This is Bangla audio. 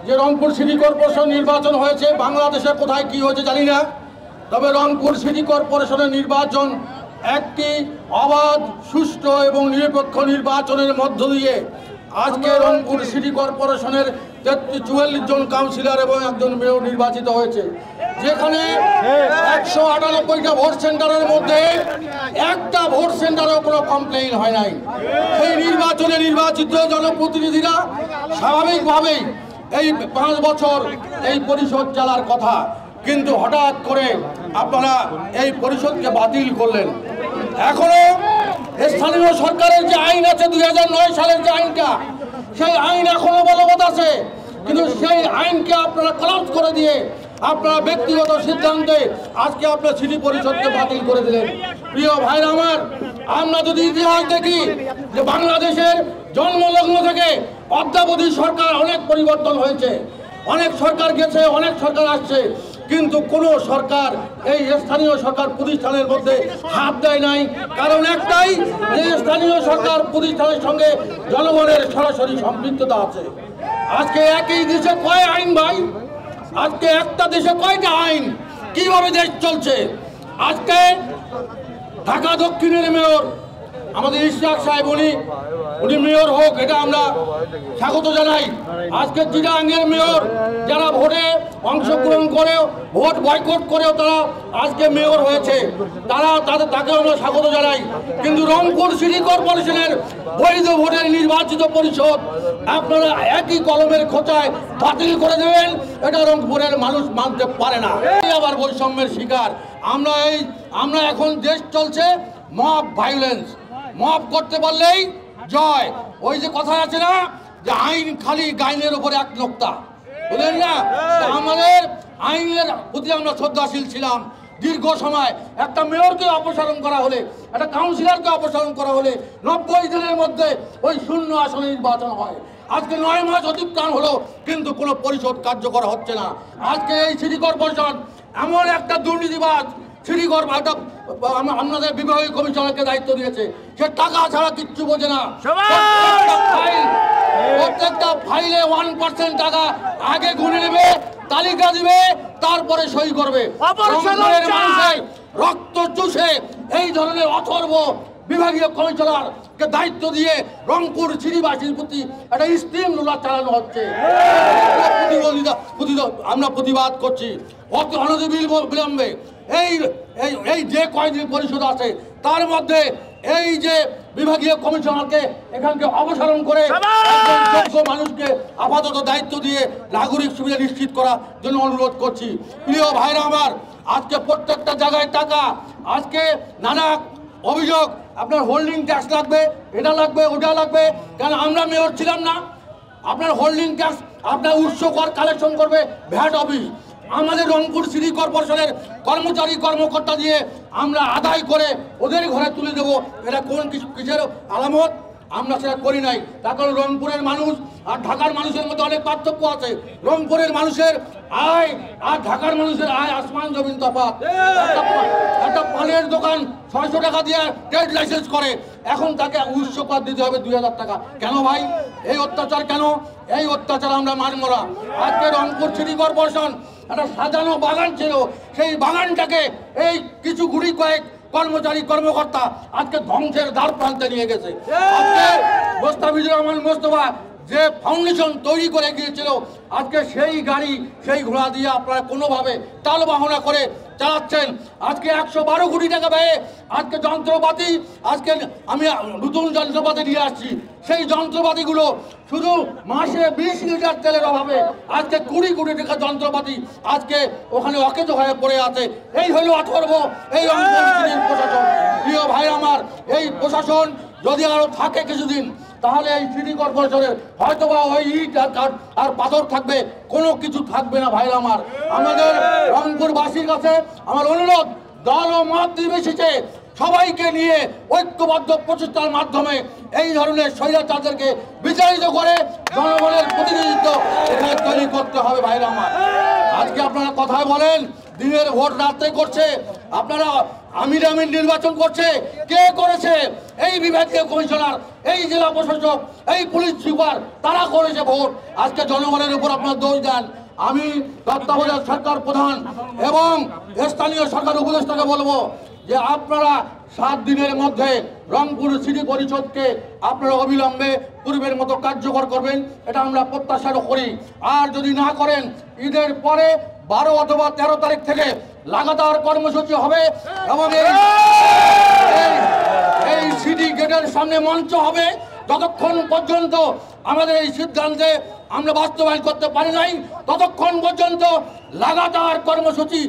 যে রংপুর সিটি কর্পোরেশন নির্বাচন হয়েছে, বাংলাদেশে কোথায় কি হয়েছে জানি না, তবে রংপুর সিটি কর্পোরেশনের নির্বাচন একটি অবাধ, সুষ্ঠু এবং নিরপেক্ষ নির্বাচনের মধ্য দিয়ে আজকে রংপুর সিটি কর্পোরেশনের 44 জন কাউন্সিলর এবং একজন মেয়র নির্বাচিত হয়েছে, যেখানে 198টা ভোট সেন্টারের মধ্যে একটা ভোট সেন্টারেও কোনো কমপ্লেইন হয় নাই। সেই নির্বাচনে নির্বাচিত জনপ্রতিনিধিরা স্বাভাবিকভাবেই এই 5 বছর এই পরিষদ চালার কথা, কিন্তু হঠাৎ করে আপনারা এই পরিষদকে বাতিল করলেন। এখনো স্থানীয় সরকারের যে আইন আছে 2009 সালের যে আইনটা, সেই আইন এখনো বলবৎ আছে, কিন্তু সেই আইনকে আপনারা কলাপস করে দিয়ে আপনারা ব্যক্তিগত সিদ্ধান্তে আজকে আপনার সিটি পরিষদকে বাতিল করে দিলেন। প্রিয় ভাইরা আমার, আমরা যদি ইতিহাস দেখি যে বাংলাদেশের জন্মলগ্ন থেকে অদ্যাবধি সরকার অনেক পরিবর্তন হয়েছে, অনেক সরকার গেছে, অনেক সরকার আসছে, কিন্তু কোনো সরকার এই স্থানীয় সরকার প্রতিষ্ঠানের মধ্যে হাত দেয় নাই। কারণ একটাই, যে স্থানীয় সরকার প্রতিষ্ঠানের সঙ্গে জনগণের সরাসরি সম্পৃক্ততা আছে। আজকে একই দেশে কয় আইন ভাই, আজকে একটা দেশে কয়টা আইন, কিভাবে দেশ চলছে? আজকে ঢাকা দক্ষিণের মেয়র আমাদের ইশরাক সাহেব, উনি মেয়র হোক, এটা আমরা স্বাগত জানাই। আজকে চিটাগাংয়ের মেয়র যারা ভোটে অংশগ্রহণ করে, ভোট বয়কট করেও তারা আজকে মেয়র হয়েছে, তাকে আমরা স্বাগত জানাই। কিন্তু রংপুর সিটি কর্পোরেশনের বৈধ ভোটের নির্বাচিত পরিষদ আপনারা একই কলমের খোঁচায় বাতিল করে দেবেন, এটা রংপুরের মানুষ মানতে পারে না। আবার বৈষম্যের শিকার আমরা এখন দেশ চলছে মব ভায়োলেন্স, মব করতে পারলেই জয়। ওই যে কথা আছে না, যে আইন খালি গাইনের উপরে এক নোক্তা, বুঝলেন না? আমাদের আইনের প্রতি আমরা শ্রদ্ধাশীল ছিলাম দীর্ঘ সময়। একটা মেয়রকে অপসারণ করা হলে, একটা কাউন্সিলরকে অপসারণ করা হলে 90 দিনের মধ্যে ওই শূন্য আসনে নির্বাচন হয়। আজকে 9 মাস অতিক্রান্ত হলো, কিন্তু কোনো পরিষদ কার্যকর হচ্ছে না। আজকে এই সিটি কর্পোরেশন এমন একটা দুর্নীতিবাজ সিটি কর্পোরেশন, আপনাদের বিভাগীয় কমিশনারকে দায়িত্ব দিয়েছে, সে টাকা ছাড়া কিচ্ছু বোঝে না। প্রত্যেকটা ফাইলে 1% টাকা আগে গুনে নেবে, তালিকা দিবে, তারপরে সই করবে। রক্ত চুষে এই ধরনের অথর্ব বিভাগীয় কমিশনারকে দায়িত্ব দিয়ে রংপুর সিটিবাসীর প্রতি একটা স্টিম রোলার চালানো হচ্ছে। আমরা প্রতিবাদ করছি অতি অনতিবিলম্বে এই যে কয়েকদিন পরিষদ আছে তার মধ্যে এই যে বিভাগীয় কমিশনারকে এখানকে অপসারণ করে যোগ্য মানুষকে আপাতত দায়িত্ব দিয়ে নাগরিক সুবিধা নিশ্চিত করার জন্য অনুরোধ করছি। প্রিয় ভাইরা আমার, আজকে প্রত্যেকটা জায়গায় টাকা, আজকে নানা অভিযোগ, আপনার হোল্ডিং ট্যাক্স লাগবে, এটা লাগবে, ওটা লাগবে। কারণ আমরা মেয়র ছিলাম না, আপনার হোল্ডিং ট্যাক্স, আপনার উৎস কর কালেকশন করবে ভ্যাট অফিস। আমাদের রংপুর সিটি কর্পোরেশনের কর্মচারী কর্মকর্তা দিয়ে আমরা আদায় করে ওদের ঘরে তুলে দেবো, এটা কোন কিসের আলামত? আমরা সেটা করি নাই। তার কারণ রংপুরের মানুষ আর ঢাকার মানুষের মধ্যে অনেক পার্থক্য আছে। রংপুরের মানুষের আয় আর ঢাকার মানুষের আয় আসমান জমিন তফাৎ। একটা পানের দোকান 600 টাকা দিয়ে ট্রেড লাইসেন্স করে, এখন তাকে উৎস কর দিতে হবে 2000 টাকা। কেন ভাই এই অত্যাচার? কেন এই অত্যাচার আমরা মানব না। আজকে রংপুর সিটি কর্পোরেশন একটা সাজানো বাগান ছিল, সেই বাগানটাকে এই কিছু গুড়ি কয়েক কর্মচারী কর্মকর্তা আজকে ধ্বংসের দ্বার প্রান্তে নিয়ে গেছে। আজকে মোস্তাফিজুর রহমান মোস্তফা যে ফাউন্ডেশন তৈরি করে গিয়েছিল, আজকে সেই গাড়ি সেই ঘোড়া দিয়ে আপনারা কোনোভাবে টাল বাহনা করে চালাচ্ছেন। আজকে 112 কোটি টাকা ব্যয়ে আজকে যন্ত্রপাতি, আজকে আমি নতুন যন্ত্রপাতি নিয়ে আসছি, সেই যন্ত্রপাতিগুলো শুধু মাসে 20 লিটার তেলের অভাবে আজকে 20 কোটি টাকা যন্ত্রপাতি আজকে ওখানে অকেজ হয়ে পড়ে আছে। এই হলো অথর্ব এই প্রশাসন। প্রিয় ভাই আমার, এই প্রশাসন যদি আরো থাকে কিছুদিন, তাহলে এই সিটি কর্পোরেশনের হয়তোবা ওই ইট আর পাথর থাকবে, কোনো কিছু থাকবে না। ভাইরা আমার, আমাদের রংপুরবাসীর কাছে আমার অনুরোধ, দল ও মত নির্বিশেষে সবাইকে নিয়ে ঐক্যবদ্ধ প্রচেষ্টার মাধ্যমে এই ধরনের স্বৈরাচারদেরকে বিচারিত করে জনগণের প্রতিনিধিত্ব এখানে তৈরি করতে হবে। ভাইরা আমার, আজকে আপনারা কথায় বলেন দিনের ভোট রাত্রে করছে, আপনারা আমির নির্বাচন করছে, কে করেছে? এই বিভাগীয় কমিশনার, এই জেলা প্রশাসক, এই পুলিশ সুপার, তারা করেছে ভোট। আজকে জনগণের উপর আপনার দোষ দেন। আমি তত্ত্বাবধায়ক সরকার প্রধান এবং স্থানীয় সরকার উপদেষ্টাকে বলবো যে আপনারা 7 দিনের মধ্যে রংপুর সিটি পরিষদকে আপনারা অবিলম্বে পূর্বের মতো কার্যকর করবেন, এটা আমরা প্রত্যাশাও করি। আর যদি না করেন, ঈদের পরে 12 অথবা 13 তারিখ থেকে লাগাতার কর্মসূচি হবে এবং এই সিটি গেটের সামনে মঞ্চ হবে। যতক্ষণ পর্যন্ত আমাদের এই সিদ্ধান্তে আমরা বাস্তবায়ন করতে পারি নাই, ততক্ষণ পর্যন্ত লাগাতার কর্মসূচি